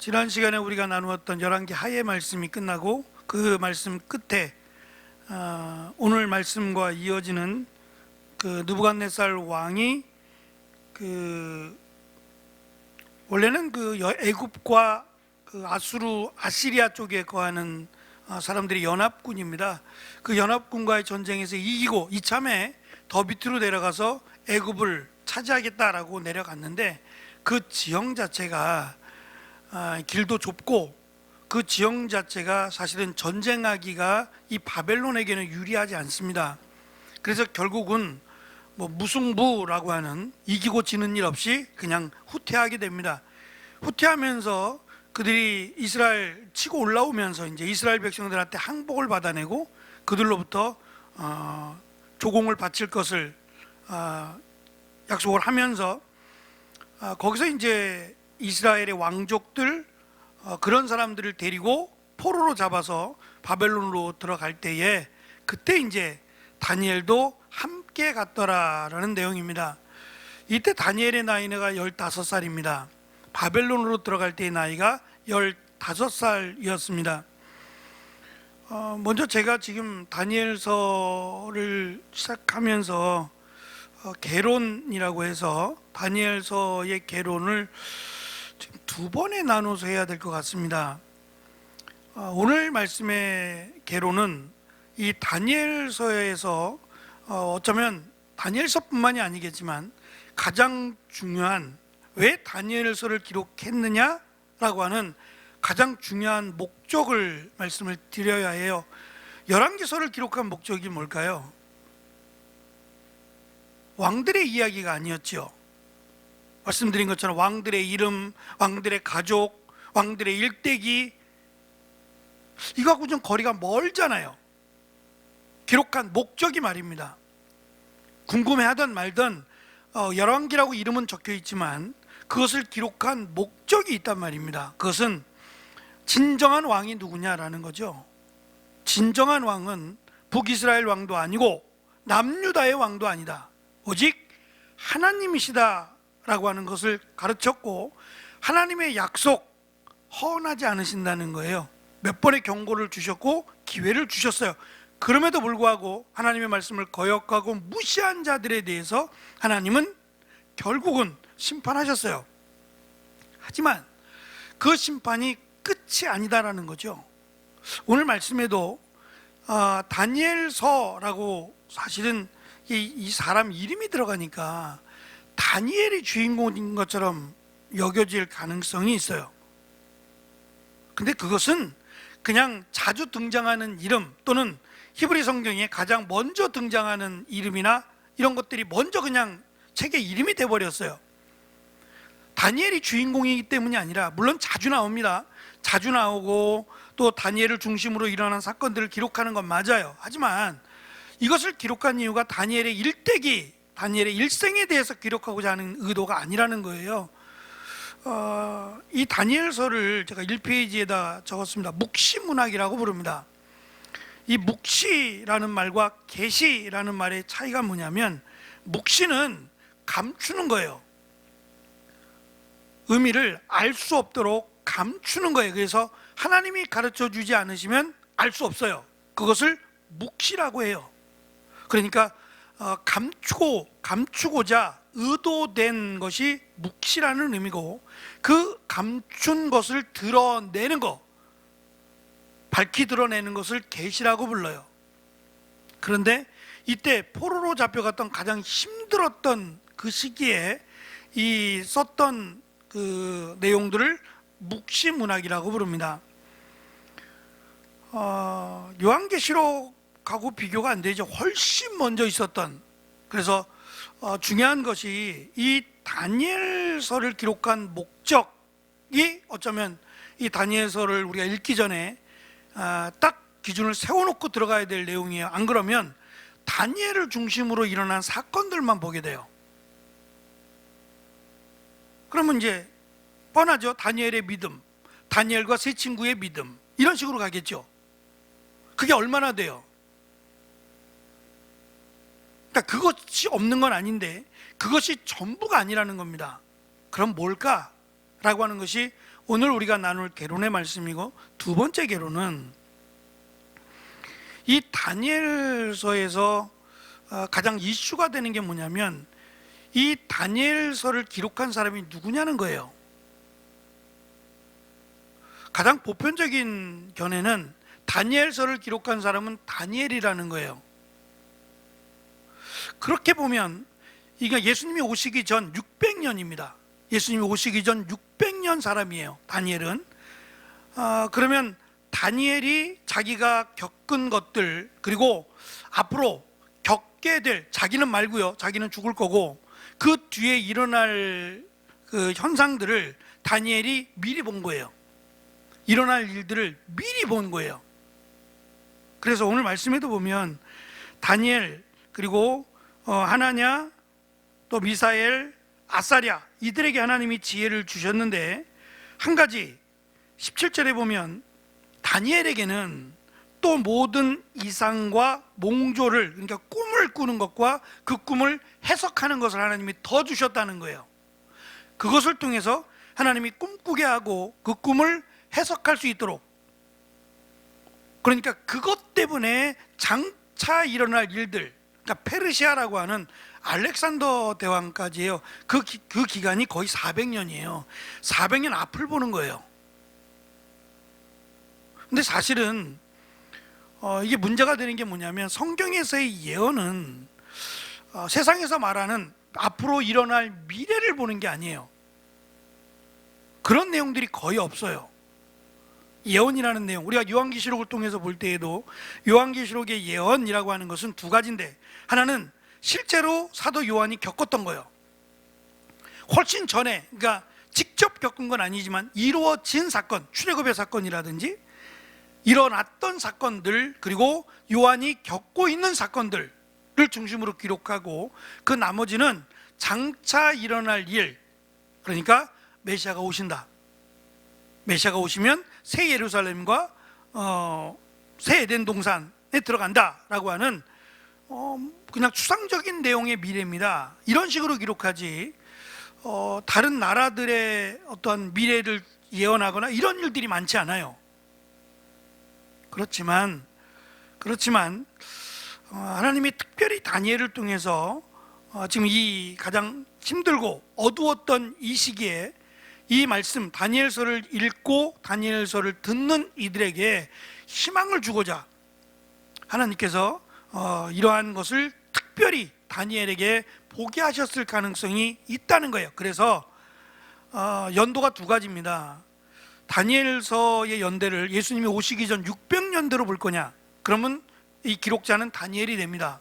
지난 시간에 우리가 나누었던 열왕기 하의 말씀이 끝나고 그 말씀 끝에 오늘 말씀과 이어지는 그 느부갓네살 왕이 원래는 애굽과 아시리아 쪽에 거하는 사람들이 연합군입니다. 그 연합군과의 전쟁에서 이기고 이참에 더 밑으로 내려가서 애굽을 차지하겠다라고 내려갔는데 그 지형 자체가 길도 좁고 그 지형 자체가 사실은 전쟁하기가 이 바벨론에게는 유리하지 않습니다. 그래서 결국은 무승부라고 하는 이기고 지는 일 없이 그냥 후퇴하게 됩니다. 후퇴하면서 그들이 이스라엘 치고 올라오면서 이제 이스라엘 백성들한테 항복을 받아내고 그들로부터 조공을 바칠 것을 약속을 하면서 거기서 이제 이스라엘의 왕족들 그런 사람들을 데리고 포로로 잡아서 바벨론으로 들어갈 때에 그때 이제 다니엘도 함께 갔더라라는 내용입니다. 이때 다니엘의 나이가 15살입니다. 바벨론으로 들어갈 때의 나이가 15살이었습니다. 먼저 제가 지금 다니엘서를 시작하면서 개론이라고 해서 다니엘서의 개론을 지금 2번에 나눠서 해야 될 것 같습니다. 오늘 말씀의 개론은 이 다니엘서에서 어쩌면 다니엘서뿐만이 아니겠지만 가장 중요한 왜 다니엘서를 기록했느냐라고 하는 가장 중요한 목적을 말씀을 드려야 해요. 열왕기서를 기록한 목적이 뭘까요? 왕들의 이야기가 아니었죠. 말씀드린 것처럼 왕들의 이름, 왕들의 가족, 왕들의 일대기 이거하고 좀 거리가 멀잖아요. 기록한 목적이 말입니다. 궁금해하든 말든 열왕기라고 이름은 적혀 있지만 그것을 기록한 목적이 있단 말입니다. 그것은 진정한 왕이 누구냐라는 거죠. 진정한 왕은 북이스라엘 왕도 아니고 남유다의 왕도 아니다. 오직 하나님이시다 라고 하는 것을 가르쳤고 하나님의 약속 허언하지 않으신다는 거예요. 몇 번의 경고를 주셨고 기회를 주셨어요. 그럼에도 불구하고 하나님의 말씀을 거역하고 무시한 자들에 대해서 하나님은 결국은 심판하셨어요. 하지만 그 심판이 끝이 아니다라는 거죠. 오늘 말씀에도 다니엘서라고 사실은 이 사람 이름이 들어가니까 다니엘이 주인공인 것처럼 여겨질 가능성이 있어요. 근데 그것은 그냥 자주 등장하는 이름 또는 히브리 성경에 가장 먼저 등장하는 이름이나 이런 것들이 먼저 그냥 책의 이름이 돼버렸어요. 다니엘이 주인공이기 때문이 아니라 물론 자주 나옵니다. 자주 나오고 또 다니엘을 중심으로 일어난 사건들을 기록하는 건 맞아요. 하지만 이것을 기록한 이유가 다니엘의 일대기, 다니엘의 일생에 대해서 기록하고자 하는 의도가 아니라는 거예요. 이 다니엘서를 제가 1페이지에다 적었습니다. 묵시문학이라고 부릅니다. 이 묵시라는 말과 계시라는 말의 차이가 뭐냐면 묵시는 감추는 거예요. 의미를 알 수 없도록 감추는 거예요. 그래서 하나님이 가르쳐 주지 않으시면 알 수 없어요. 그것을 묵시라고 해요. 그러니까 감추고자 의도된 것이 묵시라는 의미고 그 감춘 것을 드러내는 것, 밝히 드러내는 것을 계시라고 불러요. 그런데 이때 포로로 잡혀갔던 가장 힘들었던 그 시기에 이 썼던 그 내용들을 묵시문학이라고 부릅니다. 요한계시록하고 비교가 안 되죠. 훨씬 먼저 있었던. 그래서 중요한 것이 이 다니엘서를 기록한 목적이 어쩌면 이 다니엘서를 우리가 읽기 전에 딱 기준을 세워놓고 들어가야 될 내용이에요. 안 그러면 다니엘을 중심으로 일어난 사건들만 보게 돼요. 그러면 이제 뻔하죠. 다니엘의 믿음, 다니엘과 세 친구의 믿음 이런 식으로 가겠죠. 그게 얼마나 돼요? 그러니까 그것이 없는 건 아닌데 그것이 전부가 아니라는 겁니다. 그럼 뭘까? 라고 하는 것이 오늘 우리가 나눌 개론의 말씀이고, 두 번째 개론은 이 다니엘서에서 가장 이슈가 되는 게 뭐냐면, 이 다니엘서를 기록한 사람이 누구냐는 거예요. 가장 보편적인 견해는 다니엘서를 기록한 사람은 다니엘이라는 거예요. 그렇게 보면 이게 예수님이 오시기 전 600년입니다. 예수님이 오시기 전 600년 사람이에요, 다니엘은. 그러면 다니엘이 자기가 겪은 것들, 그리고 앞으로 겪게 될, 자기는 말고요, 자기는 죽을 거고, 그 뒤에 일어날 그 현상들을 다니엘이 미리 본 거예요. 일어날 일들을 미리 본 거예요. 그래서 오늘 말씀에도 보면 다니엘, 그리고 하나냐, 또 미사엘, 아사랴, 이들에게 하나님이 지혜를 주셨는데, 한 가지 17절에 보면 다니엘에게는 또 모든 이상과 몽조를, 그러니까 꿈을 꾸는 것과 그 꿈을 해석하는 것을 하나님이 더 주셨다는 거예요. 그것을 통해서 하나님이 꿈꾸게 하고 그 꿈을 해석할 수 있도록, 그러니까 그것 때문에 장차 일어날 일들, 그러니까 페르시아라고 하는 알렉산더 대왕까지예요. 그 기간이 거의 400년이에요. 400년 앞을 보는 거예요. 근데 사실은 이게 문제가 되는 게 뭐냐면, 성경에서의 예언은 세상에서 말하는 앞으로 일어날 미래를 보는 게 아니에요. 그런 내용들이 거의 없어요. 예언이라는 내용, 우리가 요한계시록을 통해서 볼 때에도 요한계시록의 예언이라고 하는 것은 두 가지인데, 하나는 실제로 사도 요한이 겪었던 거예요. 훨씬 전에, 그러니까 직접 겪은 건 아니지만 이루어진 사건, 출애굽의 사건이라든지 일어났던 사건들, 그리고 요한이 겪고 있는 사건들을 중심으로 기록하고, 그 나머지는 장차 일어날 일, 그러니까 메시아가 오신다, 메시아가 오시면 새 예루살렘과 새 에덴 동산에 들어간다라고 하는 그냥 추상적인 내용의 미래입니다. 이런 식으로 기록하지, 다른 나라들의 어떠한 미래를 예언하거나 이런 일들이 많지 않아요. 그렇지만 하나님이 특별히 다니엘을 통해서 지금 이 가장 힘들고 어두웠던 이 시기에 이 말씀, 다니엘서를 읽고 다니엘서를 듣는 이들에게 희망을 주고자 하나님께서 이러한 것을 특별히 다니엘에게 보게 하셨을 가능성이 있다는 거예요. 그래서 연도가 두 가지입니다. 다니엘서의 연대를 예수님이 오시기 전 600년대로 볼 거냐, 그러면 이 기록자는 다니엘이 됩니다.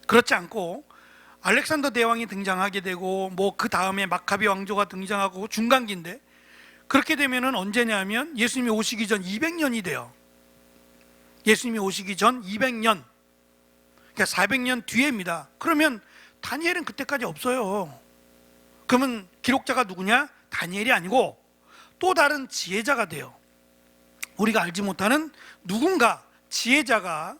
그렇지 않고 알렉산더 대왕이 등장하게 되고, 뭐 그 다음에 마카비 왕조가 등장하고 중간기인데, 그렇게 되면은 언제냐면 예수님이 오시기 전 200년이 돼요. 예수님이 오시기 전 200년, 그러니까 400년 뒤에입니다. 그러면 다니엘은 그때까지 없어요. 그러면 기록자가 누구냐? 다니엘이 아니고 또 다른 지혜자가 돼요. 우리가 알지 못하는 누군가 지혜자가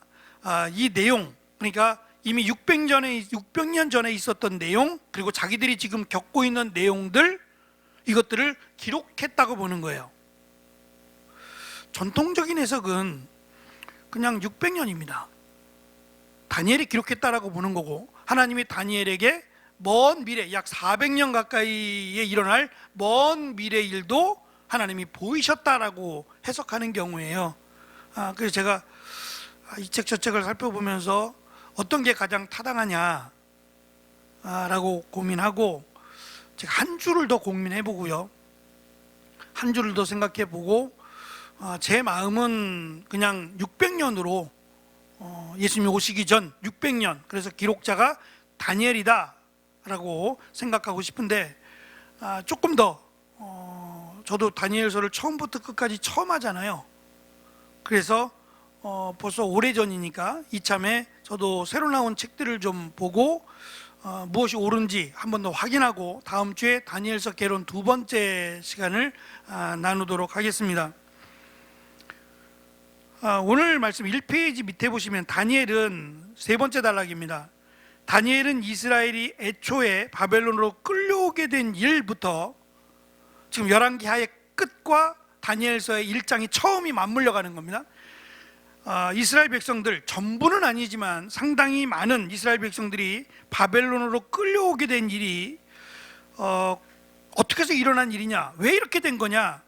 이 내용, 그러니까 이미 600년 전에 있었던 내용, 그리고 자기들이 지금 겪고 있는 내용들, 이것들을 기록했다고 보는 거예요. 전통적인 해석은 그냥 600년입니다. 다니엘이 기록했다라고 보는 거고, 하나님이 다니엘에게 먼 미래, 약 400년 가까이에 일어날 먼 미래 일도 하나님이 보이셨다라고 해석하는 경우예요. 그래서 제가 이 책 저 책을 살펴보면서 어떤 게 가장 타당하냐 라고 고민하고, 제가 한 줄을 더 고민해보고요, 한 줄을 더 생각해보고, 제 마음은 그냥 600년으로 예수님이 오시기 전 600년, 그래서 기록자가 다니엘이다 라고 생각하고 싶은데, 조금 더 저도 다니엘서를 처음부터 끝까지 처음 하잖아요. 그래서 벌써 오래전이니까 이참에 저도 새로 나온 책들을 좀 보고 무엇이 옳은지 한 번 더 확인하고, 다음 주에 다니엘서 개론 두 번째 시간을 나누도록 하겠습니다. 오늘 말씀 1페이지 밑에 보시면 다니엘은 세 번째 단락입니다. 다니엘은 이스라엘이 애초에 바벨론으로 끌려오게 된 일부터 지금 열왕기 하에 끝과 다니엘서의 1장이 처음이 맞물려 가는 겁니다. 이스라엘 백성들 전부는 아니지만 상당히 많은 이스라엘 백성들이 바벨론으로 끌려오게 된 일이 어떻게 해서 일어난 일이냐, 왜 이렇게 된 거냐.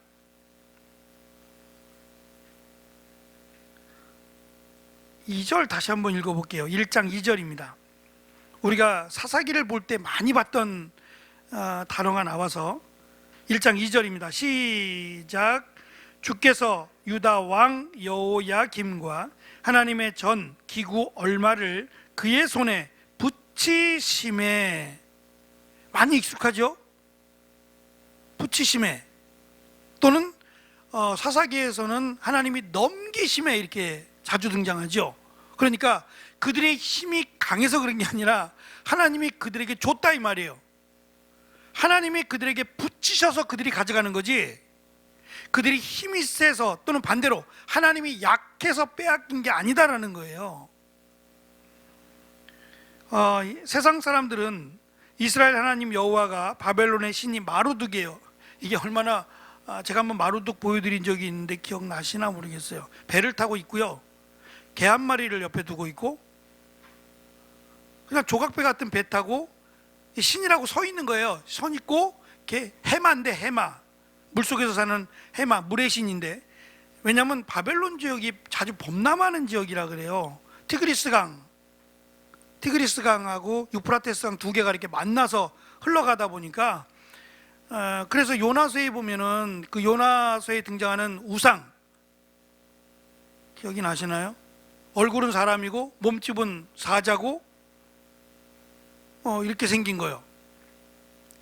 2절 다시 한번 읽어볼게요. 1장 2절입니다. 우리가 사사기를 볼 때 많이 봤던 단어가 나와서 1장 2절입니다. 시작. 주께서 유다 왕 여호야김과 하나님의 전 기구 얼마를 그의 손에 붙이심에, 많이 익숙하죠? 붙이심에, 또는 사사기에서는 하나님이 넘기심에 이렇게 자주 등장하죠. 그러니까 그들의 힘이 강해서 그런 게 아니라 하나님이 그들에게 줬다 이 말이에요. 하나님이 그들에게 붙이셔서 그들이 가져가는 거지, 그들이 힘이 세서 또는 반대로 하나님이 약해서 빼앗긴 게 아니다라는 거예요. 세상 사람들은 이스라엘 하나님 여호와가 바벨론의 신이 마루둑이에요. 이게 얼마나, 제가 한번 마루둑 보여드린 적이 있는데 기억나시나 모르겠어요. 배를 타고 있고요, 개 한 마리를 옆에 두고 있고, 그냥 조각배 같은 배 타고 신이라고 서 있는 거예요. 선 있고, 해마인데, 해마, 물속에서 사는 해마, 물의 신인데, 왜냐하면 바벨론 지역이 자주 범람하는 지역이라 그래요. 티그리스강하고 유프라테스강 두 개가 이렇게 만나서 흘러가다 보니까, 그래서 요나서에 보면은 그 요나서에 등장하는 우상, 기억이 나시나요? 얼굴은 사람이고 몸집은 사자고 이렇게 생긴 거예요.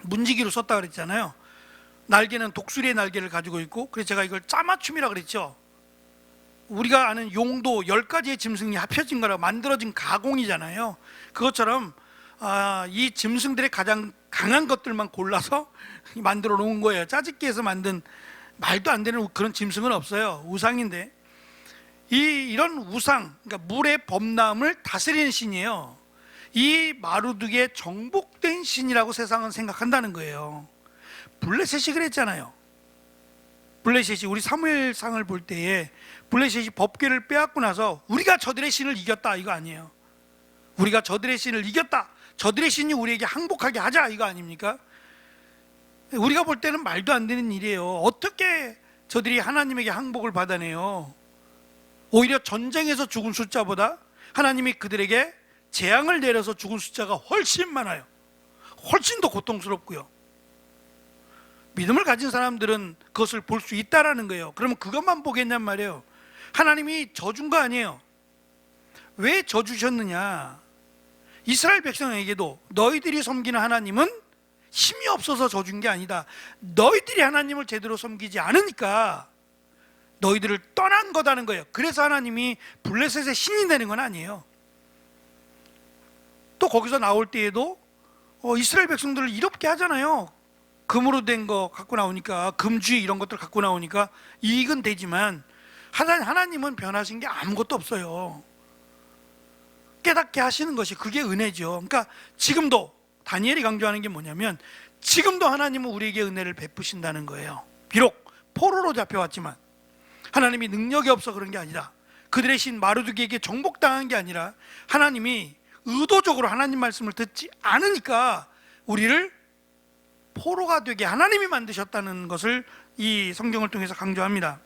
문지기로 썼다 그랬잖아요. 날개는 독수리의 날개를 가지고 있고, 그래서 제가 이걸 짜맞춤이라 그랬죠. 우리가 아는 용도 10가지의 짐승이 합쳐진 거라 만들어진 가공이잖아요. 그것처럼 이 짐승들의 가장 강한 것들만 골라서 만들어 놓은 거예요. 짜집기해서 만든 말도 안 되는 그런 짐승은 없어요. 우상인데, 이런 우상, 그러니까 물의 범람을 다스리는 신이에요. 이 마루둑의 정복된 신이라고 세상은 생각한다는 거예요. 블레셋이 그랬잖아요. 블레셋이, 우리 사무엘상을 볼 때에 블레셋이 법궤를 빼앗고 나서 우리가 저들의 신을 이겼다 이거 아니에요. 우리가 저들의 신을 이겼다, 저들의 신이 우리에게 항복하게 하자 이거 아닙니까? 우리가 볼 때는 말도 안 되는 일이에요. 어떻게 저들이 하나님에게 항복을 받아내요? 오히려 전쟁에서 죽은 숫자보다 하나님이 그들에게 재앙을 내려서 죽은 숫자가 훨씬 많아요. 훨씬 더 고통스럽고요. 믿음을 가진 사람들은 그것을 볼 수 있다라는 거예요. 그러면 그것만 보겠냔 말이에요. 하나님이 져준 거 아니에요. 왜 져주셨느냐? 이스라엘 백성에게도 너희들이 섬기는 하나님은 힘이 없어서 져준 게 아니다, 너희들이 하나님을 제대로 섬기지 않으니까 너희들을 떠난 거다는 거예요. 그래서 하나님이 블레셋의 신이 되는 건 아니에요. 또 거기서 나올 때에도 이스라엘 백성들을 이롭게 하잖아요. 금으로 된 거 갖고 나오니까, 금쥐 이런 것들 갖고 나오니까 이익은 되지만 하나님은 변하신 게 아무것도 없어요. 깨닫게 하시는 것이 그게 은혜죠. 그러니까 지금도 다니엘이 강조하는 게 뭐냐면, 지금도 하나님은 우리에게 은혜를 베푸신다는 거예요. 비록 포로로 잡혀왔지만 하나님이 능력이 없어 그런 게 아니라, 그들의 신 마루둑에게 정복당한 게 아니라 하나님이 의도적으로 하나님 말씀을 듣지 않으니까 우리를 포로가 되게 하나님이 만드셨다는 것을 이 성경을 통해서 강조합니다.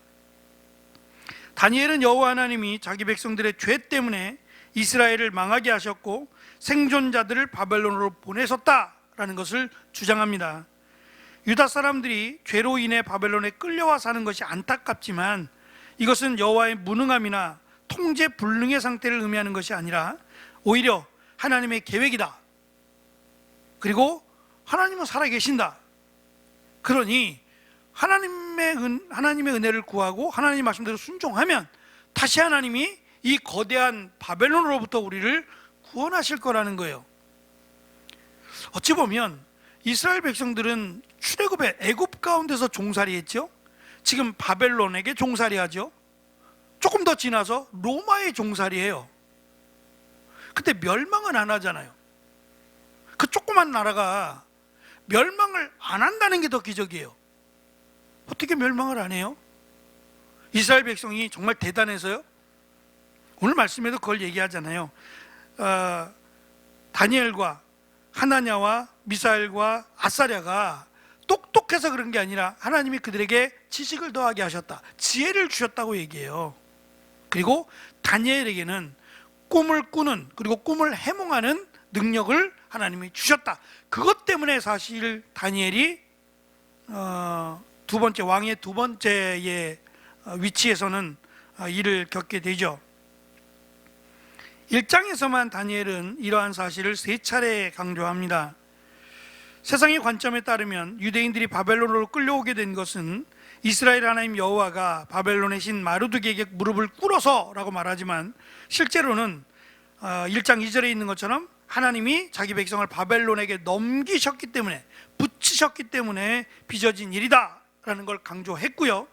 다니엘은 여호와 하나님이 자기 백성들의 죄 때문에 이스라엘을 망하게 하셨고 생존자들을 바벨론으로 보내셨다라는 것을 주장합니다. 유다 사람들이 죄로 인해 바벨론에 끌려와 사는 것이 안타깝지만, 이것은 여호와의 무능함이나 통제 불능의 상태를 의미하는 것이 아니라 오히려 하나님의 계획이다. 그리고 하나님은 살아계신다. 그러니 하나님의 은혜를 구하고 하나님 말씀대로 순종하면 다시 하나님이 이 거대한 바벨론으로부터 우리를 구원하실 거라는 거예요. 어찌 보면 이스라엘 백성들은 출애굽의 애굽 가운데서 종살이했죠. 지금 바벨론에게 종살이하죠. 조금 더 지나서 로마의 종살이에요. 근데 멸망은 안 하잖아요. 그 조그만 나라가 멸망을 안 한다는 게 더 기적이에요. 어떻게 멸망을 안 해요? 이스라엘 백성이 정말 대단해서요? 오늘 말씀에도 그걸 얘기하잖아요. 다니엘과 하나냐와 미사엘과 아사랴가 똑똑해서 그런 게 아니라 하나님이 그들에게 지식을 더하게 하셨다, 지혜를 주셨다고 얘기해요. 그리고 다니엘에게는 꿈을 꾸는, 그리고 꿈을 해몽하는 능력을 하나님이 주셨다. 그것 때문에 사실 다니엘이 두 번째, 왕의 두 번째의 위치에서는 일을 겪게 되죠. 1장에서만 다니엘은 이러한 사실을 세 차례 강조합니다. 세상의 관점에 따르면 유대인들이 바벨론으로 끌려오게 된 것은 이스라엘 하나님 여호와가 바벨론의 신 마르두기에게 무릎을 꿇어서라고 말하지만, 실제로는 1장 2절에 있는 것처럼 하나님이 자기 백성을 바벨론에게 넘기셨기 때문에, 붙이셨기 때문에 빚어진 일이다 라는 걸 강조했고요.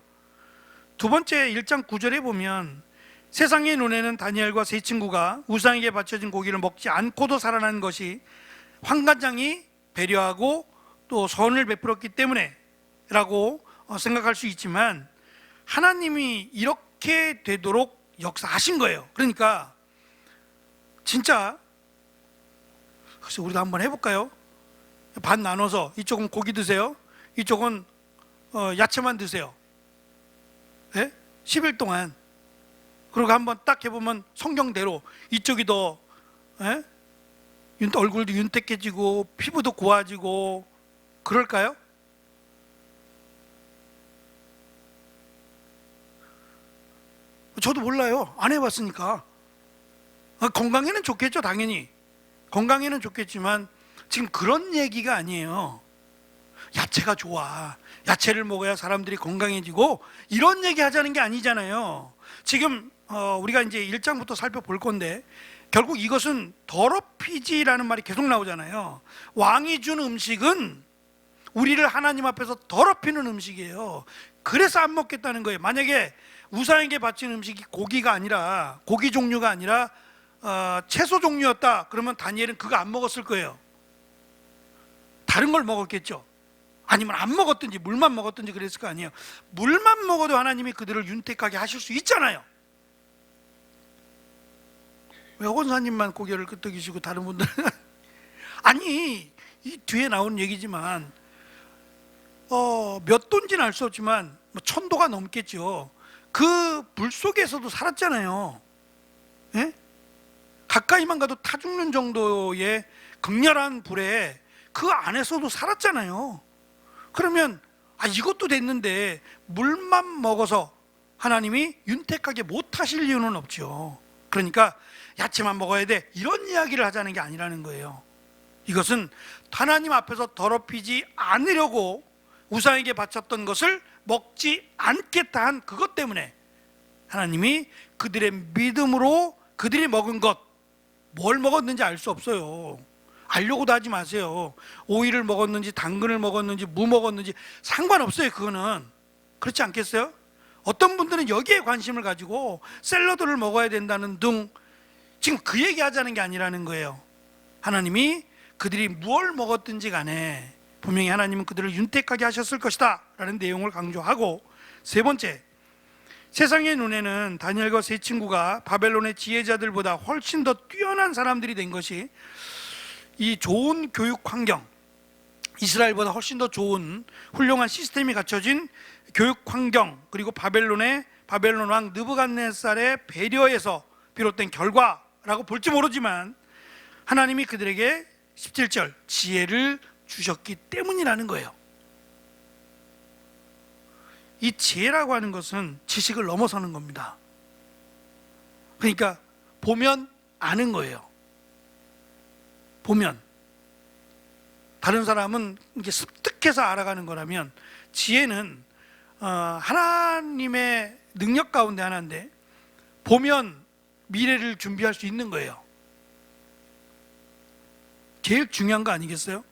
두 번째 1장 9절에 보면 세상의 눈에는 다니엘과 세 친구가 우상에게 바쳐진 고기를 먹지 않고도 살아난 것이 환관장이 배려하고 또 선을 베풀었기 때문에 라고 생각할 수 있지만, 하나님이 이렇게 되도록 역사하신 거예요. 그러니까 진짜, 그래서 우리도 한번 해볼까요? 반 나눠서 이쪽은 고기 드세요, 이쪽은 야채만 드세요. 네? 10일 동안. 그리고 한번 딱 해보면 성경대로 이쪽이 더 얼굴도 윤택해지고 피부도 고와지고 그럴까요? 저도 몰라요. 안 해봤으니까. 건강에는 좋겠죠, 당연히. 건강에는 좋겠지만 지금 그런 얘기가 아니에요. 야채가 좋아, 야채를 먹어야 사람들이 건강해지고, 이런 얘기 하자는 게 아니잖아요. 지금 우리가 이제 1장부터 살펴볼 건데, 결국 이것은 더럽히지라는 말이 계속 나오잖아요. 왕이 준 음식은 우리를 하나님 앞에서 더럽히는 음식이에요. 그래서 안 먹겠다는 거예요. 만약에 우상에게 바친 음식이 고기가 아니라, 고기 종류가 아니라 채소 종류였다, 그러면 다니엘은 그거 안 먹었을 거예요. 다른 걸 먹었겠죠. 아니면 안 먹었든지 물만 먹었든지 그랬을 거 아니에요. 물만 먹어도 하나님이 그들을 윤택하게 하실 수 있잖아요. 왜 권사님만 고개를 끄덕이시고 다른 분들은 아니, 이 뒤에 나온 얘기지만 몇 도인지는 알 수 없지만 1000도가 넘겠죠. 그 불 속에서도 살았잖아요. 예? 가까이만 가도 타 죽는 정도의 극렬한 불에 그 안에서도 살았잖아요. 그러면 이것도 됐는데 물만 먹어서 하나님이 윤택하게 못 하실 이유는 없죠. 그러니까 야채만 먹어야 돼, 이런 이야기를 하자는 게 아니라는 거예요. 이것은 하나님 앞에서 더럽히지 않으려고 우상에게 바쳤던 것을 먹지 않겠다 한 그것 때문에 하나님이 그들의 믿음으로 그들이 먹은 것, 뭘 먹었는지 알 수 없어요. 알려고도 하지 마세요. 오이를 먹었는지 당근을 먹었는지 무 먹었는지 상관없어요. 그거는. 그렇지 않겠어요? 어떤 분들은 여기에 관심을 가지고 샐러드를 먹어야 된다는 등, 지금 그 얘기 하자는 게 아니라는 거예요. 하나님이 그들이 무엇을 먹었든지 간에 분명히 하나님은 그들을 윤택하게 하셨을 것이다 라는 내용을 강조하고, 세 번째, 세상의 눈에는 다니엘과 세 친구가 바벨론의 지혜자들보다 훨씬 더 뛰어난 사람들이 된 것이 이 좋은 교육 환경, 이스라엘보다 훨씬 더 좋은 훌륭한 시스템이 갖춰진 교육 환경, 그리고 바벨론 왕 느부갓네살의 배려에서 비롯된 결과라고 볼지 모르지만, 하나님이 그들에게 17절 지혜를 주셨기 때문이라는 거예요. 이 지혜라고 하는 것은 지식을 넘어서는 겁니다. 그러니까 보면 아는 거예요. 보면. 다른 사람은 이게 습득해서 알아가는 거라면, 지혜는 하나님의 능력 가운데 하나인데 보면 미래를 준비할 수 있는 거예요. 제일 중요한 거 아니겠어요?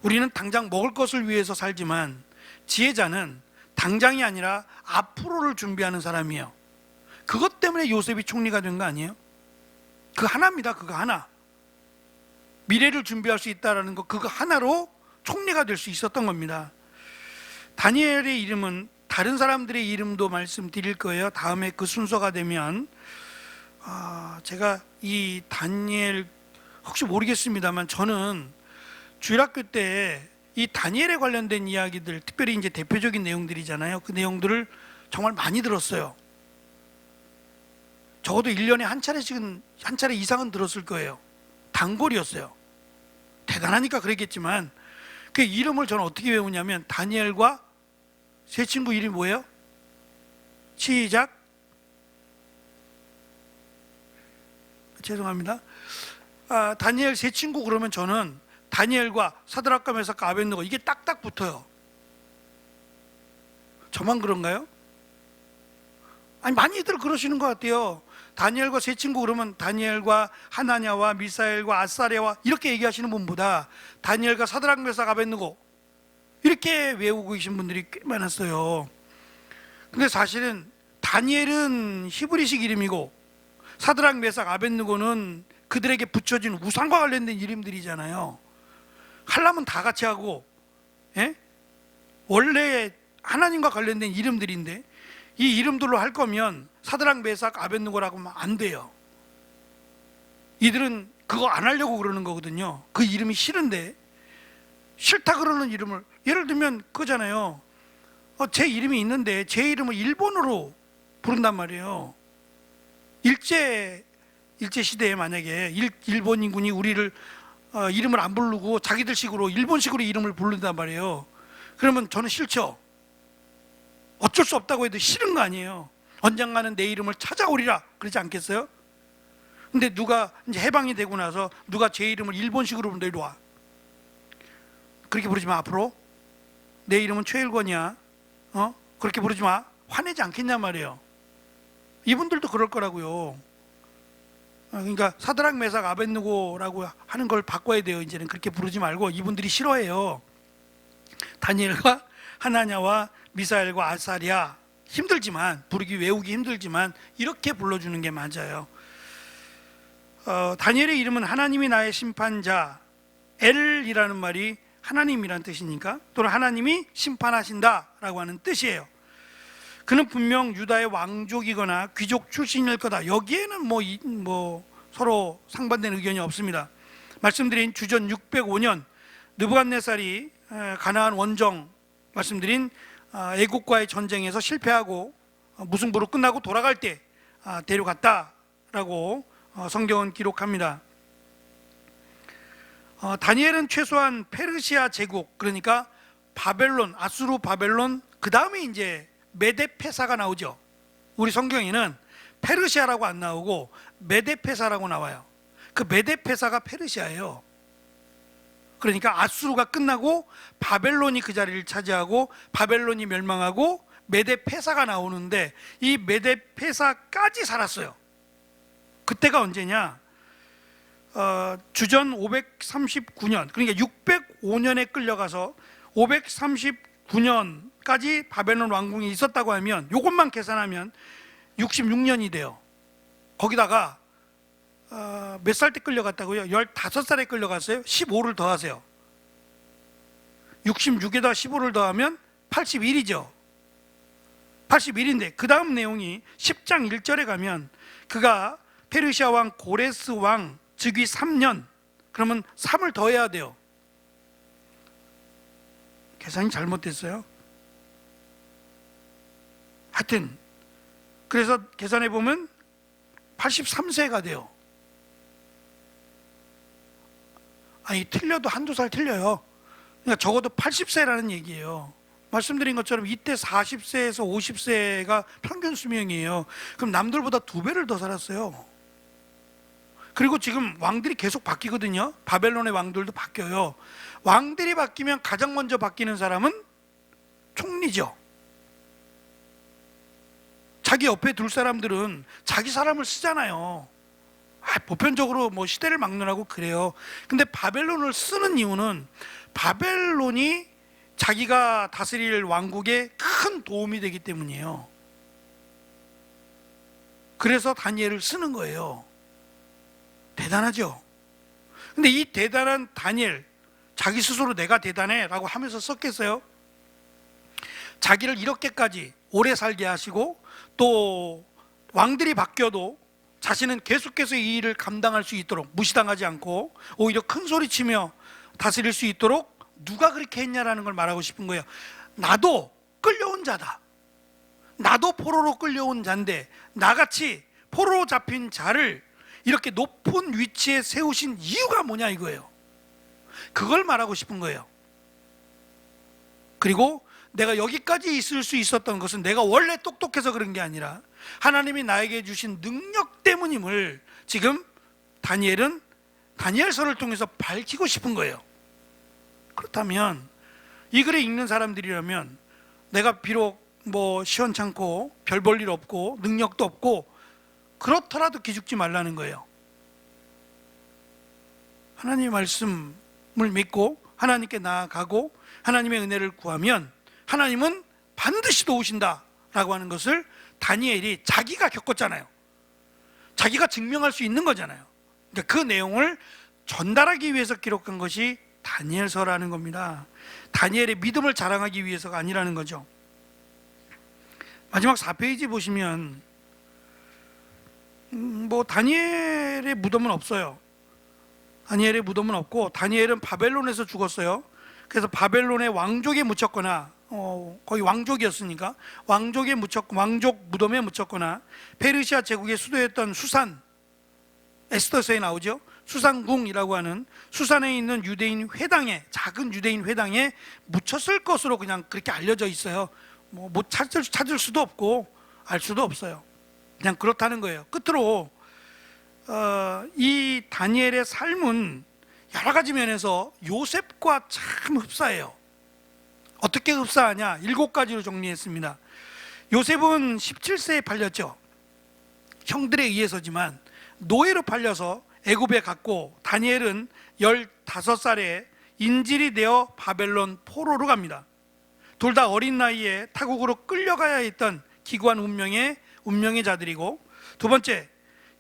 우리는 당장 먹을 것을 위해서 살지만 지혜자는 당장이 아니라 앞으로를 준비하는 사람이에요. 그것 때문에 요셉이 총리가 된 거 아니에요? 그 하나입니다. 그거 하나. 미래를 준비할 수 있다는 거, 그거 하나로 총리가 될 수 있었던 겁니다. 다니엘의 이름은 다른 사람들의 이름도 말씀드릴 거예요. 다음에 그 순서가 되면. 제가 이 다니엘 혹시 모르겠습니다만 저는 주일학교 때 이 다니엘에 관련된 이야기들, 특별히 이제 대표적인 내용들이잖아요. 그 내용들을 정말 많이 들었어요. 적어도 1년에 한 차례 이상은 들었을 거예요. 단골이었어요. 대단하니까 그랬겠지만 그 이름을 저는 어떻게 외우냐면 다니엘과 세 친구 이름이 뭐예요? 시작. 죄송합니다. 다니엘 세 친구 그러면 저는 다니엘과 사드락과 메삭과 아벳느고 이게 딱딱 붙어요. 저만 그런가요? 아니 많이들 그러시는 것 같아요. 다니엘과 세 친구 그러면 다니엘과 하나냐와 미사엘과 아사랴와 이렇게 얘기하시는 분보다 다니엘과 사드락 메삭 아벳느고 이렇게 외우고 계신 분들이 꽤 많았어요. 근데 사실은 다니엘은 히브리식 이름이고 사드락 메삭 아벳느고는 그들에게 붙여진 우상과 관련된 이름들이잖아요. 하려면 다 같이 하고, 원래 하나님과 관련된 이름들인데 이 이름들로 할 거면 사드락 메삭 아벳느고라고 하면 안 돼요. 이들은 그거 안 하려고 그러는 거거든요. 그 이름이 싫은데, 싫다 그러는 이름을, 예를 들면 그거잖아요. 제 이름이 있는데 제 이름을 일본어로 부른단 말이에요. 일제 시대에 만약에 일본인군이 우리를 이름을 안 부르고 자기들 식으로 일본식으로 이름을 부른단 말이에요. 그러면 저는 싫죠. 어쩔 수 없다고 해도 싫은 거 아니에요. 언젠가는 내 이름을 찾아오리라 그러지 않겠어요? 근데 누가 이제 해방이 되고 나서 누가 제 이름을 일본식으로 부른다, 이리 와. 그렇게 부르지 마. 앞으로 내 이름은 최일권이야. 그렇게 부르지 마. 화내지 않겠냐 말이에요. 이분들도 그럴 거라고요. 그러니까 사드락 메삭 아벳느고라고 하는 걸 바꿔야 돼요. 이제는 그렇게 부르지 말고. 이분들이 싫어해요. 다니엘과 하나냐와 미사엘과 아사랴, 힘들지만, 외우기 힘들지만 이렇게 불러주는 게 맞아요. 다니엘의 이름은 하나님이 나의 심판자, 엘이라는 말이 하나님이란 뜻이니까, 또는 하나님이 심판하신다라고 하는 뜻이에요. 그는 분명 유다의 왕족이거나 귀족 출신일 거다. 여기에는 뭐 서로 상반된 의견이 없습니다. 말씀드린 주전 605년 느부갓네살이 가나안 원정, 말씀드린 애국과의 전쟁에서 실패하고 무승부로 끝나고 돌아갈 때 데려갔다라고 성경은 기록합니다. 다니엘은 최소한 페르시아 제국, 그러니까 바벨론, 아수르 바벨론, 그 다음에 이제 메데페사가 나오죠. 우리 성경에는 페르시아라고 안 나오고 메데페사라고 나와요. 그 메데페사가 페르시아예요. 그러니까 아수르가 끝나고 바벨론이 그 자리를 차지하고 바벨론이 멸망하고 메데페사가 나오는데 이 메데페사까지 살았어요. 그때가 언제냐? 주전 539년, 그러니까 605년에 끌려가서 539년까지 바벨론 왕궁이 있었다고 하면, 이것만 계산하면 66년이 돼요. 거기다가 몇 살 때 끌려갔다고요? 15살에 끌려갔어요. 15를 더하세요. 66에다 15를 더하면 81이죠 81인데 그 다음 내용이 10장 1절에 가면 그가 페르시아 왕 고레스 왕 즉위 3년, 그러면 3을 더해야 돼요. 계산이 잘못됐어요. 하여튼 그래서 계산해 보면 83세가 돼요. 아니 틀려도 한두 살 틀려요. 그러니까 적어도 80세라는 얘기예요. 말씀드린 것처럼 이때 40세에서 50세가 평균 수명이에요. 그럼 남들보다 2배를 더 살았어요. 그리고 지금 왕들이 계속 바뀌거든요. 바벨론의 왕들도 바뀌어요. 왕들이 바뀌면 가장 먼저 바뀌는 사람은 총리죠. 자기 옆에 둘 사람들은 자기 사람을 쓰잖아요. 보편적으로 뭐 시대를 막론하고 그래요. 근데 바벨론을 쓰는 이유는 바벨론이 자기가 다스릴 왕국에 큰 도움이 되기 때문이에요. 그래서 다니엘을 쓰는 거예요. 대단하죠? 근데 이 대단한 다니엘, 자기 스스로 내가 대단해 라고 하면서 썼겠어요? 자기를 이렇게까지 오래 살게 하시고 또 왕들이 바뀌어도 자신은 계속해서 이 일을 감당할 수 있도록 무시당하지 않고 오히려 큰 소리치며 다스릴 수 있도록 누가 그렇게 했냐라는 걸 말하고 싶은 거예요. 나도 끌려온 자다. 나도 포로로 끌려온 자인데 나같이 포로로 잡힌 자를 이렇게 높은 위치에 세우신 이유가 뭐냐 이거예요. 그걸 말하고 싶은 거예요. 그리고 내가 여기까지 있을 수 있었던 것은 내가 원래 똑똑해서 그런 게 아니라 하나님이 나에게 주신 능력 때문임을 지금 다니엘은 다니엘서를 통해서 밝히고 싶은 거예요. 그렇다면 이 글을 읽는 사람들이라면 내가 비록 뭐 시원찮고 별 볼 일 없고 능력도 없고 그렇더라도 기죽지 말라는 거예요. 하나님의 말씀을 믿고 하나님께 나아가고 하나님의 은혜를 구하면 하나님은 반드시 도우신다 라고 하는 것을 다니엘이 자기가 겪었잖아요. 자기가 증명할 수 있는 거잖아요. 그러니까 그 내용을 전달하기 위해서 기록한 것이 다니엘서라는 겁니다. 다니엘의 믿음을 자랑하기 위해서가 아니라는 거죠. 마지막 4페이지 보시면 뭐 다니엘의 무덤은 없어요. 다니엘의 무덤은 없고 다니엘은 바벨론에서 죽었어요. 그래서 바벨론의 왕족에 묻혔거나 거의 왕족이었으니까 왕족 무덤에 묻혔거나 페르시아 제국의 수도였던 수산, 에스더서에 나오죠. 수산궁이라고 하는 수산에 있는 유대인 회당에, 작은 유대인 회당에 묻혔을 것으로 그냥 그렇게 알려져 있어요. 뭐 찾을 수도 없고 알 수도 없어요. 그냥 그렇다는 거예요. 끝으로 이 다니엘의 삶은 여러 가지 면에서 요셉과 참 흡사해요. 어떻게 흡사하냐? 7가지로 정리했습니다. 요셉은 17세에 팔렸죠. 형들에 의해서지만 노예로 팔려서 애굽에 갔고 다니엘은 15살에 인질이 되어 바벨론 포로로 갑니다. 둘 다 어린 나이에 타국으로 끌려가야 했던 기구한 운명의 자들이고, 두 번째,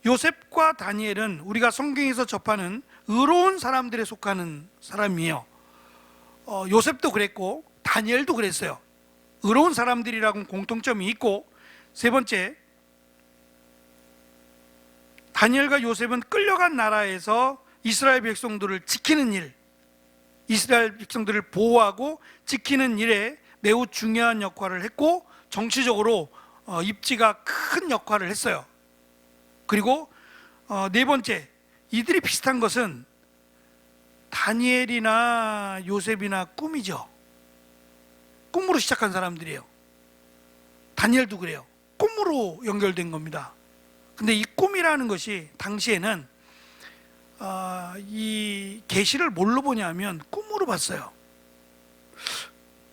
요셉과 다니엘은 우리가 성경에서 접하는 의로운 사람들에 속하는 사람이에요. 요셉도 그랬고 다니엘도 그랬어요. 의로운 사람들이라고는 공통점이 있고, 세 번째, 다니엘과 요셉은 끌려간 나라에서 이스라엘 백성들을 지키는 일, 이스라엘 백성들을 보호하고 지키는 일에 매우 중요한 역할을 했고 정치적으로 입지가 큰 역할을 했어요. 그리고 네 번째, 이들이 비슷한 것은 다니엘이나 요셉이나 꿈이죠. 꿈으로 시작한 사람들이에요. 다니엘도 그래요. 꿈으로 연결된 겁니다. 근데 이 꿈이라는 것이 당시에는 이 계시를 뭘로 보냐면 꿈으로 봤어요.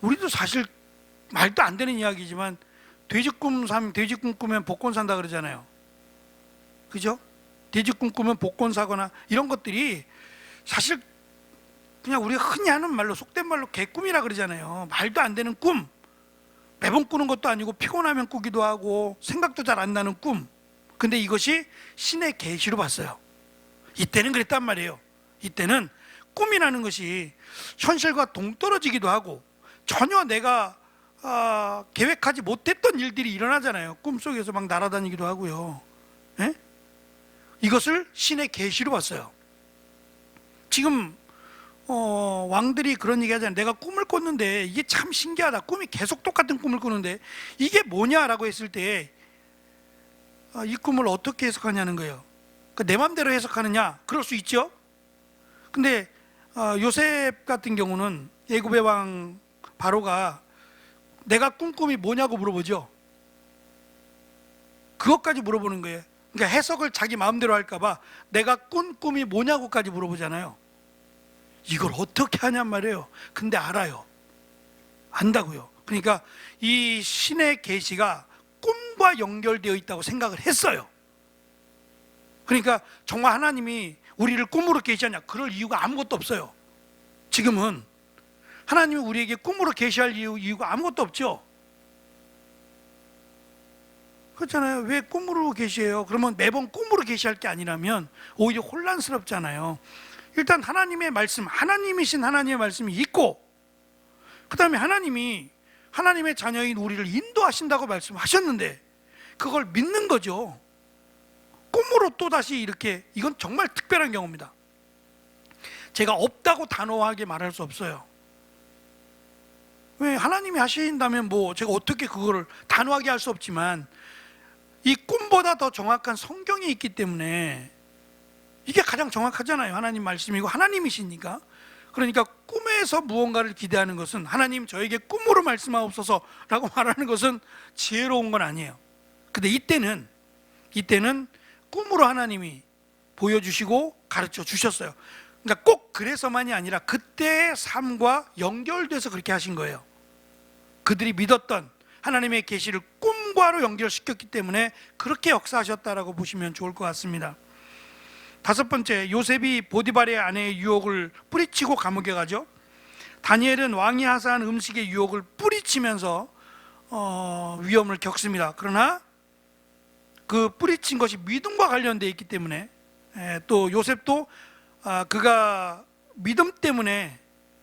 우리도 사실 말도 안 되는 이야기지만 돼지꿈 꾸면 복권 산다 그러잖아요. 그죠? 돼지꿈 꾸면 복권 사거나 이런 것들이 사실 그냥 우리가 흔히 하는 말로, 속된 말로 개꿈이라 그러잖아요. 말도 안 되는 꿈, 매번 꾸는 것도 아니고 피곤하면 꾸기도 하고 생각도 잘 안 나는 꿈. 근데 이것이 신의 계시로 봤어요. 이때는 그랬단 말이에요. 이때는 꿈이라는 것이 현실과 동떨어지기도 하고 전혀 내가 계획하지 못했던 일들이 일어나잖아요. 꿈속에서 막 날아다니기도 하고요. 예? 이것을 신의 계시로 봤어요. 지금 왕들이 그런 얘기 하잖아요. 내가 꿈을 꿨는데 이게 참 신기하다. 꿈이 계속 똑같은 꿈을 꾸는데 이게 뭐냐라고 했을 때 이 꿈을 어떻게 해석하냐는 거예요. 내 마음대로 해석하느냐? 그럴 수 있죠. 근데 요셉 같은 경우는 애굽의 왕 바로가 내가 꾼 꿈이 뭐냐고 물어보죠. 그것까지 물어보는 거예요. 그러니까 해석을 자기 마음대로 할까 봐 내가 꾼 꿈이 뭐냐고까지 물어보잖아요. 이걸 어떻게 하냔 말이에요. 근데 알아요. 안다고요. 그러니까 이 신의 계시가 꿈과 연결되어 있다고 생각을 했어요. 그러니까 정말 하나님이 우리를 꿈으로 계시하냐? 그럴 이유가 아무것도 없어요. 지금은 하나님이 우리에게 꿈으로 계시할 이유가 아무것도 없죠. 그렇잖아요. 왜 꿈으로 계시해요? 그러면 매번 꿈으로 계시할 게 아니라면 오히려 혼란스럽잖아요. 일단 하나님의 말씀, 하나님이신 하나님의 말씀이 있고, 그 다음에 하나님이 하나님의 자녀인 우리를 인도하신다고 말씀하셨는데 그걸 믿는 거죠. 꿈으로 또다시 이렇게, 이건 정말 특별한 경우입니다. 제가 없다고 단호하게 말할 수 없어요. 왜? 하나님이 하신다면 뭐 제가 어떻게 그거를 단호하게 할 수 없지만 이 꿈보다 더 정확한 성경이 있기 때문에 이게 가장 정확하잖아요. 하나님 말씀이고 하나님이시니까. 그러니까 꿈에서 무언가를 기대하는 것은, 하나님 저에게 꿈으로 말씀하옵소서 라고 말하는 것은 지혜로운 건 아니에요. 근데 이때는 꿈으로 하나님이 보여주시고 가르쳐 주셨어요. 그러니까 꼭 그래서만이 아니라 그때의 삶과 연결돼서 그렇게 하신 거예요. 그들이 믿었던 하나님의 계시를 꿈과로 연결시켰기 때문에 그렇게 역사하셨다라고 보시면 좋을 것 같습니다. 다섯 번째, 요셉이 보디발의 아내의 유혹을 뿌리치고 감옥에 가죠. 다니엘은 왕이 하사한 음식의 유혹을 뿌리치면서 위험을 겪습니다. 그러나 그 뿌리친 것이 믿음과 관련되어 있기 때문에, 또 요셉도 그가 믿음 때문에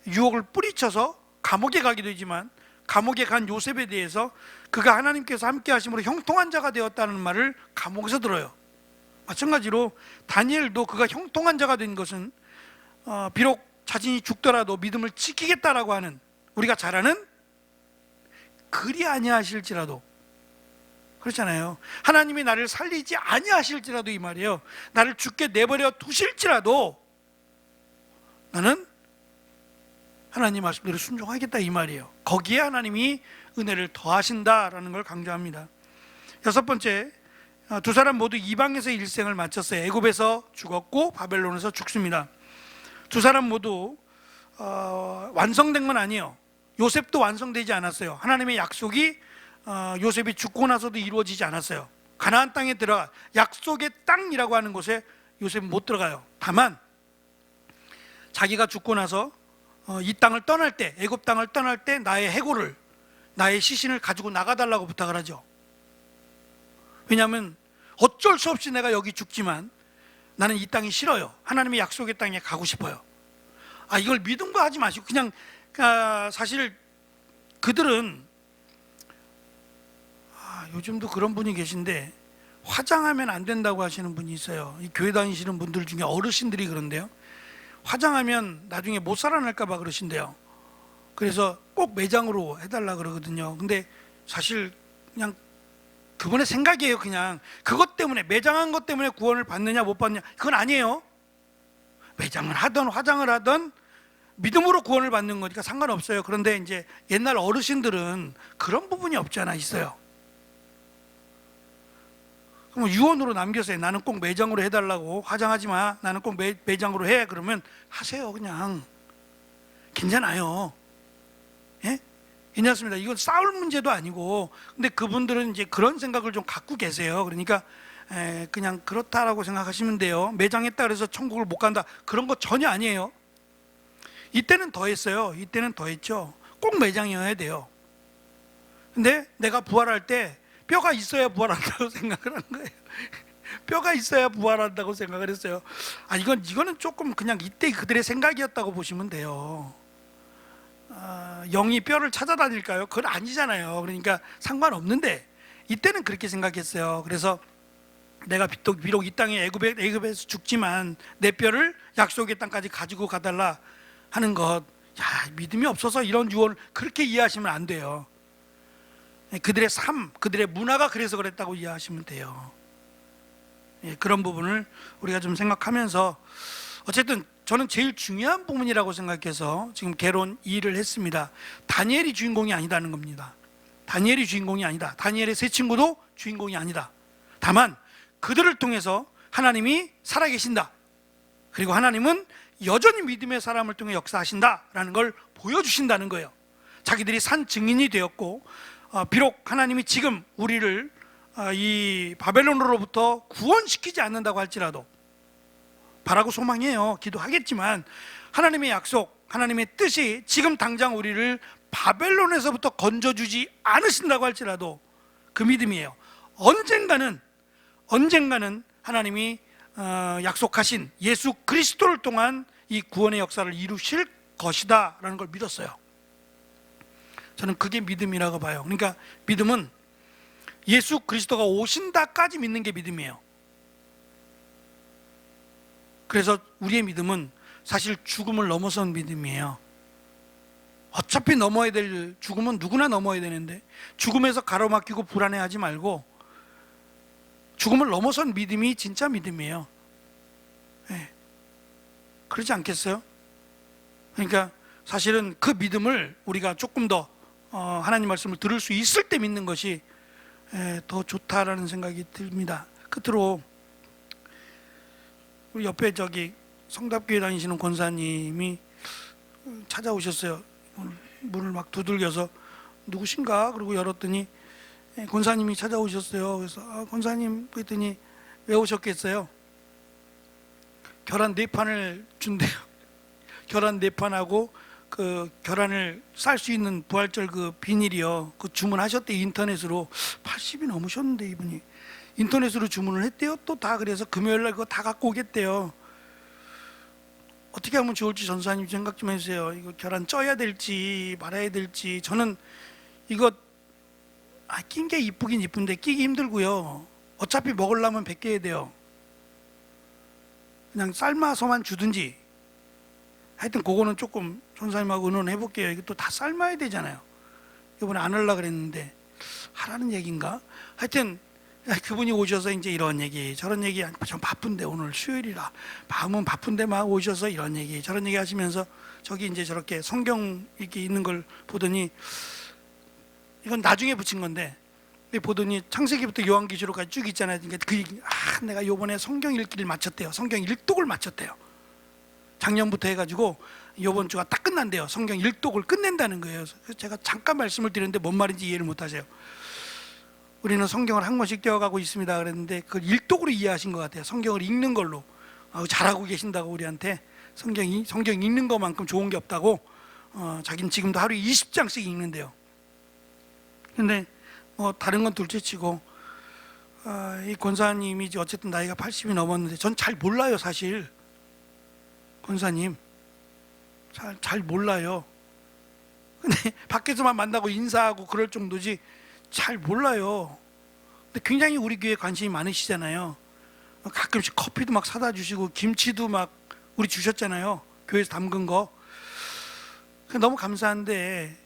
유혹을 뿌리쳐서 감옥에 가기도 하지만, 감옥에 간 요셉에 대해서 그가 하나님께서 함께 하심으로 형통한 자가 되었다는 말을 감옥에서 들어요. 마찬가지로 다니엘도 그가 형통한 자가 된 것은 비록 자신이 죽더라도 믿음을 지키겠다라고 하는, 우리가 잘 아는 그리 아니하실지라도, 그렇잖아요. 하나님이 나를 살리지 아니하실지라도, 이 말이에요. 나를 죽게 내버려 두실지라도 나는 하나님 말씀대로 순종하겠다, 이 말이에요. 거기에 하나님이 은혜를 더하신다라는 걸 강조합니다. 여섯 번째, 두 사람 모두 이방에서 일생을 마쳤어요. 애굽에서 죽었고 바벨론에서 죽습니다. 두 사람 모두 완성된 건 아니에요. 요셉도 완성되지 않았어요. 하나님의 약속이 요셉이 죽고 나서도 이루어지지 않았어요. 가나안 땅에 들어가, 약속의 땅이라고 하는 곳에 요셉은 못 들어가요. 다만 자기가 죽고 나서 이 땅을 떠날 때, 애굽 땅을 떠날 때 나의 해골을, 나의 시신을 가지고 나가달라고 부탁을 하죠. 왜냐하면 어쩔 수 없이 내가 여기 죽지만 나는 이 땅이 싫어요. 하나님의 약속의 땅에 가고 싶어요. 이걸 믿음과 하지 마시고 그냥, 사실 그들은 요즘도 그런 분이 계신데, 화장하면 안 된다고 하시는 분이 있어요. 이 교회 다니시는 분들 중에 어르신들이 그런데요, 화장하면 나중에 못 살아날까 봐 그러신대요. 그래서 꼭 매장으로 해달라 그러거든요. 근데 사실 그냥 그분의 생각이에요. 그냥 그것 때문에, 매장한 것 때문에 구원을 받느냐 못 받느냐, 그건 아니에요. 매장을 하든 화장을 하든 믿음으로 구원을 받는 거니까 상관없어요. 그런데 이제 옛날 어르신들은 그런 부분이 없지 않아 있어요. 그럼 유언으로 남겼어요. 나는 꼭 매장으로 해달라고, 화장하지 마, 나는 꼭 매장으로 해. 그러면 하세요. 그냥 괜찮아요. 예? 괜찮습니다. 이건 싸울 문제도 아니고. 근데 그분들은 이제 그런 생각을 좀 갖고 계세요. 그러니까 그냥 그렇다라고 생각하시면 돼요. 매장했다 그래서 천국을 못 간다, 그런 거 전혀 아니에요. 이때는 더 했어요. 이때는 더 했죠. 꼭 매장이어야 돼요. 근데 내가 부활할 때 뼈가 있어야 부활한다고 생각을 한 거예요. 뼈가 있어야 부활한다고 생각을 했어요. 이거는 조금 그냥 이때 그들의 생각이었다고 보시면 돼요. 영이 뼈를 찾아다닐까요? 그건 아니잖아요. 그러니까 상관없는데 이때는 그렇게 생각했어요. 그래서 내가 비록 이 땅에 애굽에서 죽지만 내 뼈를 약속의 땅까지 가지고 가달라 하는 것, 믿음이 없어서 이런 유언을 그렇게 이해하시면 안 돼요. 그들의 삶, 그들의 문화가 그래서 그랬다고 이해하시면 돼요. 그런 부분을 우리가 좀 생각하면서, 어쨌든 저는 제일 중요한 부분이라고 생각해서 지금 개론 2를 했습니다. 다니엘이 주인공이 아니다는 겁니다. 다니엘이 주인공이 아니다. 다니엘의 세 친구도 주인공이 아니다. 다만 그들을 통해서 하나님이 살아계신다. 그리고 하나님은 여전히 믿음의 사람을 통해 역사하신다라는 걸 보여주신다는 거예요. 자기들이 산 증인이 되었고, 비록 하나님이 지금 우리를 이 바벨론으로부터 구원시키지 않는다고 할지라도, 바라고 소망해요. 기도하겠지만 하나님의 약속, 하나님의 뜻이 지금 당장 우리를 바벨론에서부터 건져주지 않으신다고 할지라도 그 믿음이에요. 언젠가는 하나님이 약속하신 예수 그리스도를 통한 이 구원의 역사를 이루실 것이다 라는 걸 믿었어요. 저는 그게 믿음이라고 봐요. 그러니까 믿음은 예수 그리스도가 오신다까지 믿는 게 믿음이에요. 그래서 우리의 믿음은 사실 죽음을 넘어선 믿음이에요. 어차피 넘어야 될 죽음은 누구나 넘어야 되는데 죽음에서 가로막히고 불안해하지 말고 죽음을 넘어선 믿음이 진짜 믿음이에요. 네. 그러지 않겠어요? 그러니까 사실은 그 믿음을 우리가 조금 더 하나님 말씀을 들을 수 있을 때 믿는 것이 더 좋다라는 생각이 듭니다. 끝으로 우리 옆에 성답교회 다니시는 권사님이 찾아오셨어요. 문을 막 두들겨서 누구신가? 그러고 열었더니 권사님이 찾아오셨어요. 그래서 권사님 그랬더니 왜 오셨겠어요? 계란 4판을 준대요. 계란 4판하고 그 계란을 쌀 수 있는 부활절 그 비닐이요. 그 주문하셨대. 인터넷으로 80이 넘으셨는데 이분이 인터넷으로 주문을 했대요. 또 다. 그래서 금요일날 그거 다 갖고 오겠대요. 어떻게 하면 좋을지 전사님 생각 좀 해주세요. 이거 계란 쪄야 될지 말아야 될지. 저는 이거 낀 게 이쁘긴 이쁜데 끼기 힘들고요. 어차피 먹으려면 벗겨야 돼요. 그냥 삶아서만 주든지. 하여튼 그거는 조금 전사님하고 의논해 볼게요. 이거 또 다 삶아야 되잖아요. 이번에 안 하려고 그랬는데 하라는 얘기인가? 하여튼 그분이 오셔서 이제 이런 얘기 저런 얘기, 좀 바쁜데 오늘 수요일이라 마음은 바쁜데 막 오셔서 이런 얘기 저런 얘기 하시면서 저기 이제 저렇게 성경 이렇게 있는 걸 보더니, 이건 나중에 붙인 건데 보더니 창세기부터 요한계시록까지 쭉 있잖아요. 그러니까 그 얘기, 내가 요번에 성경 읽기를 마쳤대요. 성경 일독을 마쳤대요. 작년부터 해가지고 요번 주가 딱 끝난대요. 성경 일독을 끝낸다는 거예요. 그래서 제가 잠깐 말씀을 드렸는데 뭔 말인지 이해를 못 하세요. 우리는 성경을 한 권씩 떼어가고 있습니다 그랬는데 그걸 일독으로 이해하신 것 같아요. 성경을 읽는 걸로. 잘하고 계신다고 우리한테 성경 읽는 것만큼 좋은 게 없다고. 자기는 지금도 하루에 20장씩 읽는데요. 근데 다른 건 둘째치고 이 권사님이 어쨌든 나이가 80이 넘었는데 전 잘 몰라요. 사실 권사님 잘 몰라요. 근데 밖에서만 만나고 인사하고 그럴 정도지 잘 몰라요. 근데 굉장히 우리 교회에 관심이 많으시잖아요. 가끔씩 커피도 막 사다 주시고 김치도 막 우리 주셨잖아요. 교회에서 담근 거. 너무 감사한데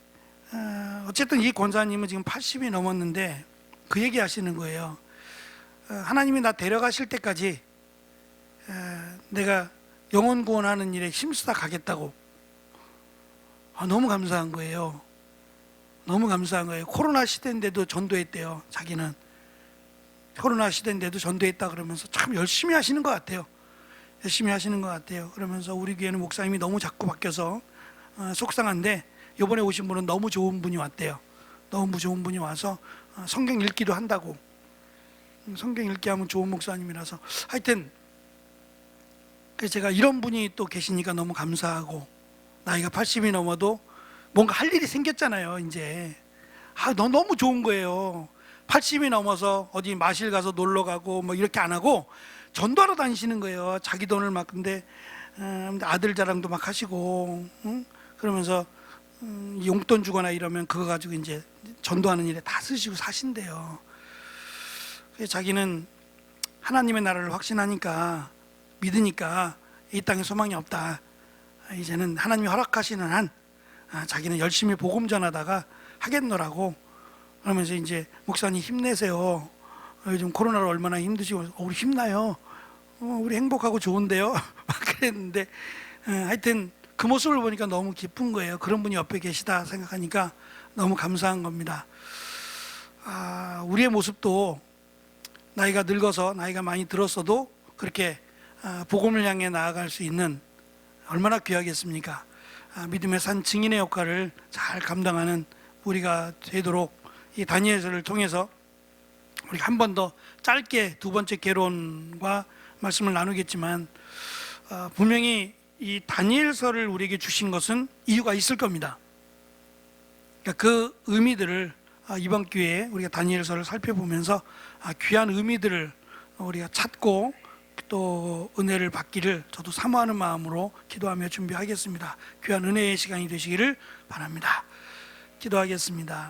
어쨌든 이 권사님은 지금 80이 넘었는데 그 얘기 하시는 거예요. 하나님이 나 데려가실 때까지 내가 영혼 구원하는 일에 힘쓰다 가겠다고. 너무 감사한 거예요. 너무 감사한 거예요. 코로나 시대인데도 전도했대요. 자기는 코로나 시대인데도 전도했다 그러면서 참 열심히 하시는 것 같아요. 열심히 하시는 것 같아요. 그러면서 우리 교회는 목사님이 너무 자꾸 바뀌어서 속상한데 이번에 오신 분은 너무 좋은 분이 왔대요. 너무 좋은 분이 와서 성경 읽기도 한다고. 성경 읽기 하면 좋은 목사님이라서 하여튼 그래서 제가 이런 분이 또 계시니까 너무 감사하고, 나이가 80이 넘어도 뭔가 할 일이 생겼잖아요. 이제 너무 좋은 거예요. 80이 넘어서 어디 마실 가서 놀러 가고 뭐 이렇게 안 하고 전도하러 다니시는 거예요. 자기 돈을 막. 근데 아들 자랑도 막 하시고, 그러면서 용돈 주거나 이러면 그거 가지고 이제 전도하는 일에 다 쓰시고 사신대요. 그래서 자기는 하나님의 나라를 확신하니까, 믿으니까 이 땅에 소망이 없다. 이제는 하나님이 허락하시는 한 자기는 열심히 복음 전하다가 하겠노라고. 그러면서 이제 목사님 힘내세요. 요즘 코로나로 얼마나 힘드시고. 우리 힘나요. 우리 행복하고 좋은데요. 막 그랬는데 하여튼 그 모습을 보니까 너무 기쁜 거예요. 그런 분이 옆에 계시다 생각하니까 너무 감사한 겁니다. 우리의 모습도 나이가 늙어서 나이가 많이 들었어도 그렇게 복음을 향해 나아갈 수 있는, 얼마나 귀하겠습니까? 믿음의 산 증인의 역할을 잘 감당하는 우리가 되도록 이 다니엘서를 통해서 우리가 한 번 더 짧게 두 번째 개론과 말씀을 나누겠지만, 분명히 이 다니엘서를 우리에게 주신 것은 이유가 있을 겁니다. 그러니까 그 의미들을 이번 기회에 우리가 다니엘서를 살펴보면서 귀한 의미들을 우리가 찾고 또 은혜를 받기를 저도 사모하는 마음으로 기도하며 준비하겠습니다. 귀한 은혜의 시간이 되시기를 바랍니다. 기도하겠습니다.